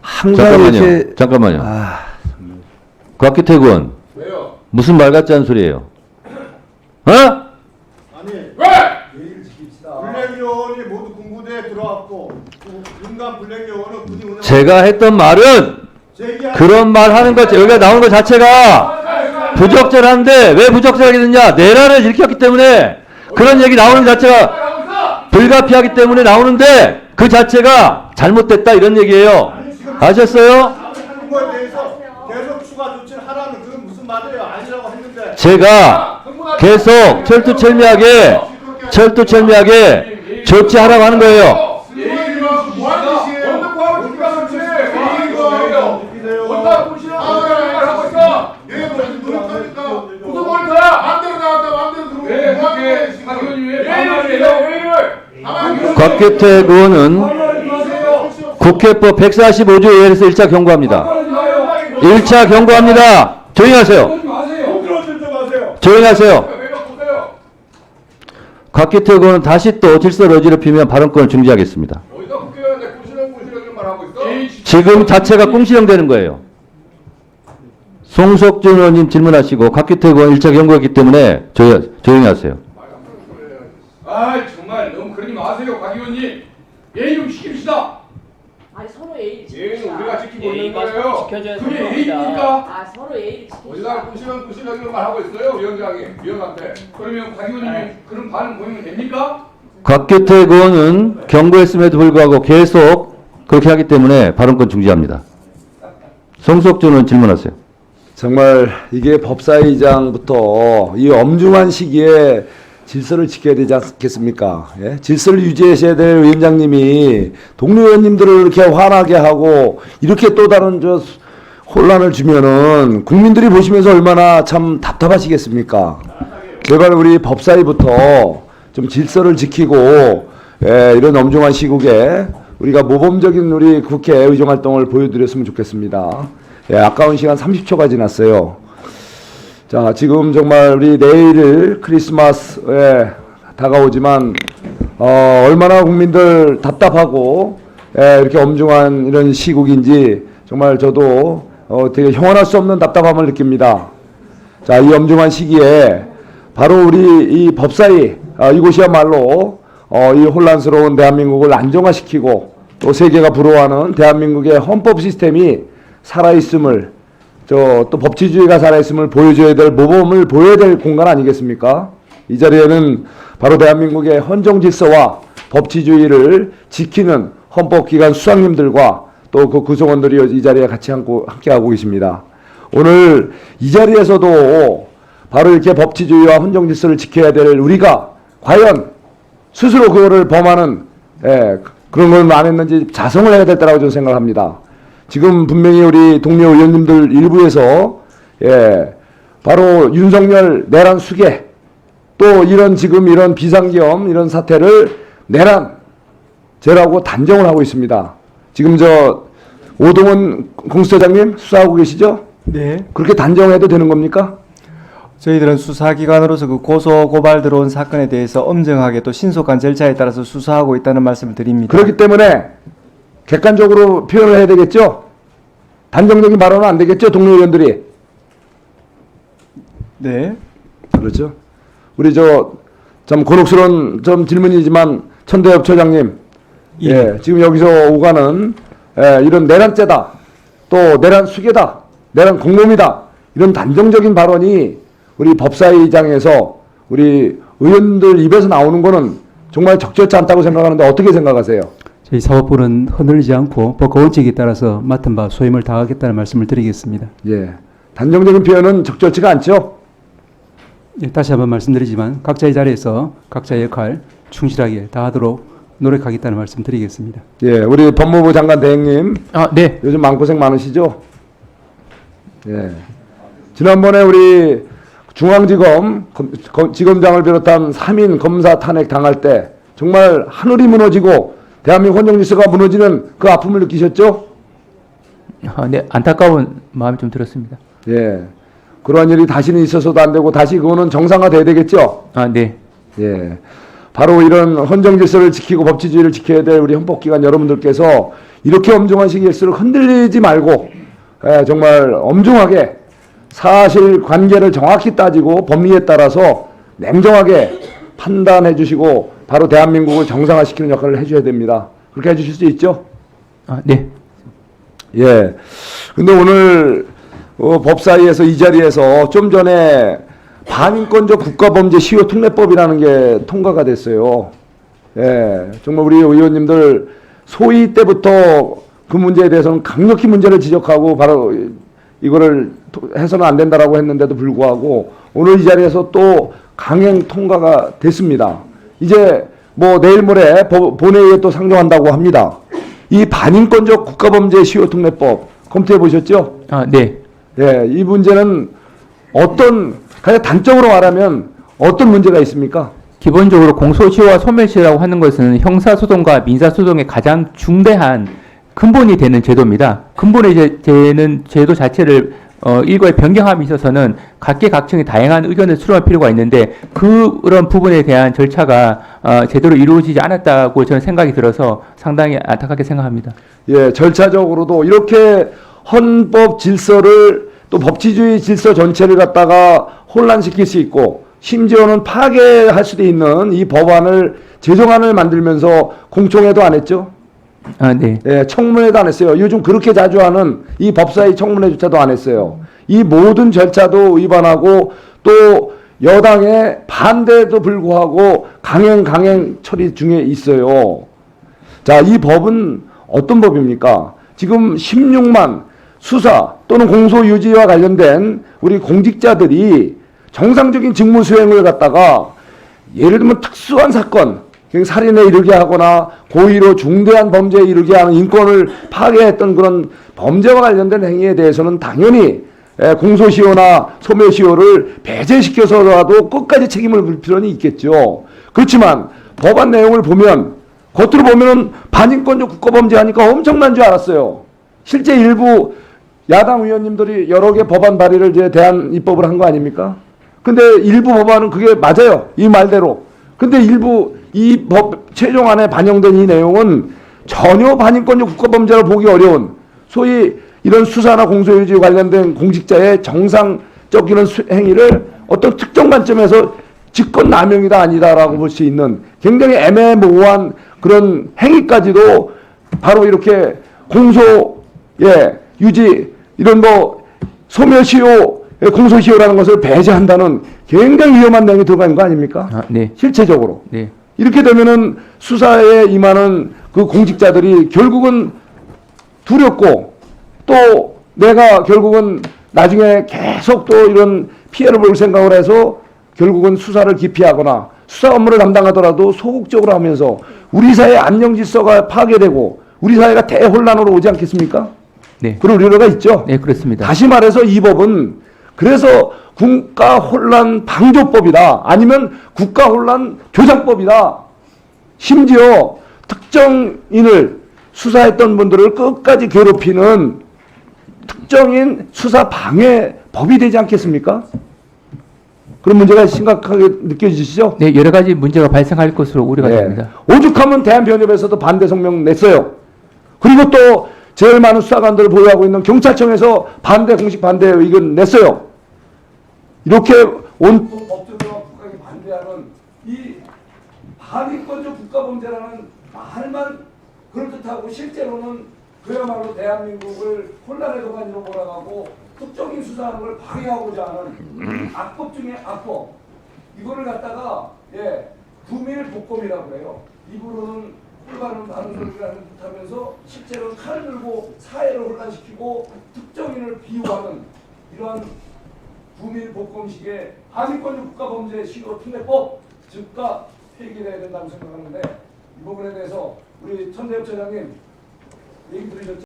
항상 잠깐만요. 곽기태 의원. 왜요? 무슨 말 같지 않은 소리예요? 어? 아니 왜? 예의를 지킵시다. 블랙요원이 모두 군부대에 들어왔고 민간 블랙요원은 군이 운영. 제가 했던 말은 그런 말 하는 것 여기가 나오는 것 자체가 부적절한데 왜 부적절하게 됐냐? 내란을 일으켰기 때문에 그런 얘기 나오는 자체가 불가피하기 때문에 나오는데 그 자체가 잘못됐다 이런 얘기예요. 아셨어요? 하는 거에 대해서 계속 추가 조치를 하라는 그건 무슨 말이에요? 아니라고 했는데. 제가 계속 철두철미하게 조치하라고 하는 거예요. 곽기태 의원은 국회법 145조에 의해서 1차 경고합니다. 1차 경고합니다. 조용히 하세요. 조용히 하세요. 곽기태 의원은 다시 또 질서를 어지럽히면 발언권을 중지하겠습니다. 지금 자체가 꽁시렁되는 거예요. 송석준 의원님 질문하시고 곽기태 의원 1차 경고했기 때문에 조용히 하세요. 아 정말 너무 그러지 마세요, 곽 의원님. 예의 좀 지킵시다. 아니 서로 예의를 예의는 지킵시다. 우리가 지키고 있는 예의가 거예요. 지켜져야 그게 되는 예의입니까? 아 서로 예의를 어디다가 지킵시다. 꾸시렁꾸시렁 말 하고 있어요, 위원한테. 그러면 곽 의원님이 그런 반응 보이면 됩니까? 곽기태 의원은 경고했음에도 불구하고 계속 그렇게 하기 때문에 발언권 중지합니다. 송석준 의원 질문하세요. 정말 이게 법사위장부터 이 엄중한 시기에 질서를 지켜야 되지 않겠습니까? 예? 질서를 유지하셔야 될 위원장님이 동료 의원님들을 이렇게 화나게 하고 이렇게 또 다른 혼란을 주면은 국민들이 보시면서 얼마나 참 답답하시겠습니까? 제발 우리 법사위부터 좀 질서를 지키고 이런 엄중한 시국에 우리가 모범적인 우리 국회 의정 활동을 보여드렸으면 좋겠습니다. 아까운 시간 30초가 지났어요. 자, 지금 정말 우리 내일 크리스마스에 다가오지만 얼마나 국민들 답답하고 이렇게 엄중한 이런 시국인지 정말 저도 되게 형언할 수 없는 답답함을 느낍니다. 자, 이 엄중한 시기에 바로 우리 이 법사위 이곳이야말로 이 혼란스러운 대한민국을 안정화시키고 또 세계가 부러워하는 대한민국의 헌법 시스템이 살아있음을 또 법치주의가 살아있음을 보여줘야 될 모범을 보여야 될 공간 아니겠습니까? 이 자리에는 바로 대한민국의 헌정 질서와 법치주의를 지키는 헌법기관 수장님들과 또 그 구성원들이 이 자리에 같이 함께하고 계십니다. 오늘 이 자리에서도 바로 이렇게 법치주의와 헌정 질서를 지켜야 될 우리가 과연 스스로 그거를 범하는 그런 걸 안 했는지 자성을 해야 될 때라고 저는 생각합니다. 지금 분명히 우리 동료 의원님들 일부에서 바로 윤석열 내란 수계 또 지금 이런 비상계엄 이런 사태를 내란죄라고 단정을 하고 있습니다. 지금 오동훈 공수처장님 수사하고 계시죠? 네. 그렇게 단정해도 되는 겁니까? 저희들은 수사기관으로서 그 고소 고발 들어온 사건에 대해서 엄정하게 또 신속한 절차에 따라서 수사하고 있다는 말씀을 드립니다. 그렇기 때문에 객관적으로 표현을 해야 되겠죠? 단정적인 발언은 안 되겠죠? 동료 의원들이. 네. 그렇죠. 우리 참 곤혹스러운 좀 질문이지만 천대엽 처장님. 예. 지금 여기서 오가는 이런 내란죄다. 또 내란 수계다. 내란 공범이다. 이런 단정적인 발언이 우리 법사위장에서 우리 의원들 입에서 나오는 거는 정말 적절치 않다고 생각하는데 어떻게 생각하세요? 저희 사법부는 흔들리지 않고 법과 원칙에 따라서 맡은 바 소임을 다하겠다는 말씀을 드리겠습니다. 예, 단정적인 표현은 적절치가 않죠? 예, 다시 한번 말씀드리지만 각자의 자리에서 각자의 역할 충실하게 다하도록 노력하겠다는 말씀 드리겠습니다. 예, 우리 법무부 장관 대행님. 네. 요즘 마음고생 많으시죠? 예. 지난번에 우리 중앙지검 지검장을 비롯한 3인 검사 탄핵 당할 때 정말 하늘이 무너지고 대한민국 헌정질서가 무너지는 그 아픔을 느끼셨죠? 네, 안타까운 마음이 좀 들었습니다. 예. 그러한 일이 다시는 있어서도 안 되고 다시 그거는 정상화돼야 되겠죠? 네. 예. 바로 이런 헌정 질서를 지키고 법치주의를 지켜야 될 우리 헌법기관 여러분들께서 이렇게 엄중한 시기일수록 흔들리지 말고 정말 엄중하게 사실관계를 정확히 따지고 법리에 따라서 냉정하게 판단해 주시고 바로 대한민국을 정상화시키는 역할을 해줘야 됩니다. 그렇게 해주실 수 있죠? 네. 예. 근데 오늘 법사위에서 이 자리에서 좀 전에 반인권적 국가범죄 시효 특례법이라는 게 통과가 됐어요. 예. 정말 우리 의원님들 소위 때부터 그 문제에 대해서는 강력히 문제를 지적하고 바로 이거를 해서는 안 된다라고 했는데도 불구하고 오늘 이 자리에서 또 강행 통과가 됐습니다. 이제 뭐 내일 모레 본회의에 또 상정한다고 합니다. 이 반인권적 국가범죄 시효특례법 검토해 보셨죠? 네. 예, 이 문제는 가장 단적으로 말하면 어떤 문제가 있습니까? 기본적으로 공소시효와 소멸시효라고 하는 것은 형사소송과 민사소송의 가장 중대한 근본이 되는 제도입니다. 근본이 되는 제도 자체를 일거에 변경함에 있어서는 각계각층의 다양한 의견을 수렴할 필요가 있는데 그런 부분에 대한 절차가 제대로 이루어지지 않았다고 저는 생각이 들어서 상당히 안타깝게 생각합니다. 예, 절차적으로도 이렇게 헌법 질서를 또 법치주의 질서 전체를 갖다가 혼란시킬 수 있고 심지어는 파괴할 수도 있는 이 법안을 제정안을 만들면서 공청회도 안 했죠? 네. 예, 청문회도 안 했어요. 요즘 그렇게 자주 하는 이 법사위 청문회조차도 안 했어요. 이 모든 절차도 위반하고 또 여당의 반대에도 불구하고 강행 처리 중에 있어요. 자, 이 법은 어떤 법입니까? 지금 16만 수사 또는 공소 유지와 관련된 우리 공직자들이 정상적인 직무 수행을 갖다가 예를 들면 특수한 사건, 살인에 이르게 하거나 고의로 중대한 범죄에 이르게 하는 인권을 파괴했던 그런 범죄와 관련된 행위에 대해서는 당연히 공소시효나 소멸시효를 배제시켜서라도 끝까지 책임을 물 필요는 있겠죠. 그렇지만 법안 내용을 보면 겉으로 보면은 반인권적 국가범죄 하니까 엄청난 줄 알았어요. 실제 일부 야당 의원님들이 여러 개 법안 발의를 이제 대안 입법을 한 거 아닙니까? 근데 일부 법안은 그게 맞아요. 이 말대로. 근데 일부 이 법 최종안에 반영된 이 내용은 전혀 반인권적 국가범죄로 보기 어려운 소위 이런 수사나 공소유지 관련된 공직자의 정상적인 행위를 어떤 특정 관점에서 직권남용이다 아니다라고 볼 수 있는 굉장히 애매모호한 그런 행위까지도 바로 이렇게 공소 유지 이런 뭐 소멸시효 공소시효라는 것을 배제한다는 굉장히 위험한 내용이 들어가 있는 거 아닙니까? 네. 실체적으로. 네. 이렇게 되면은 수사에 임하는 그 공직자들이 결국은 두렵고 또 내가 결국은 나중에 계속 또 이런 피해를 볼 생각을 해서 결국은 수사를 기피하거나 수사 업무를 담당하더라도 소극적으로 하면서 우리 사회 안녕 질서가 파괴되고 우리 사회가 대혼란으로 오지 않겠습니까? 네. 그럴 우려가 있죠. 네, 그렇습니다. 다시 말해서 이 법은 그래서 국가혼란 방조법이다. 아니면 국가혼란 조장법이다. 심지어 특정인을 수사했던 분들을 끝까지 괴롭히는 특정인 수사 방해법이 되지 않겠습니까? 그런 문제가 심각하게 느껴지시죠? 네, 여러 가지 문제가 발생할 것으로 우려가 됩니다. 오죽하면 대한변협에서도 반대 성명 냈어요. 그리고 또 제일 많은 수사관들을 보유하고 있는 경찰청에서 공식 반대 의견 냈어요. 이렇게 온통 법조계와 국가에 반대하는 이 반인권적 국가범죄라는 말만 그럴듯하고 실제로는 그야말로 대한민국을 혼란의 도가니로 몰아가고 특정인 수사하는 걸 방해하고자 하는 악법 중에 악법. 이거를 갖다가 구밀복검이라고 해요. 입으로는 꿀바른 바른 소리를 하면서 실제로 칼을 들고 사회를 혼란시키고 특정인을 비유하는 이러한 구밀복검식의 반인권적 국가범죄 시효 특례법 즉각 폐기돼야 된다고 생각하는데 이 부분에 대해서 우리 천대엽 처장님 얘기 들으셨죠?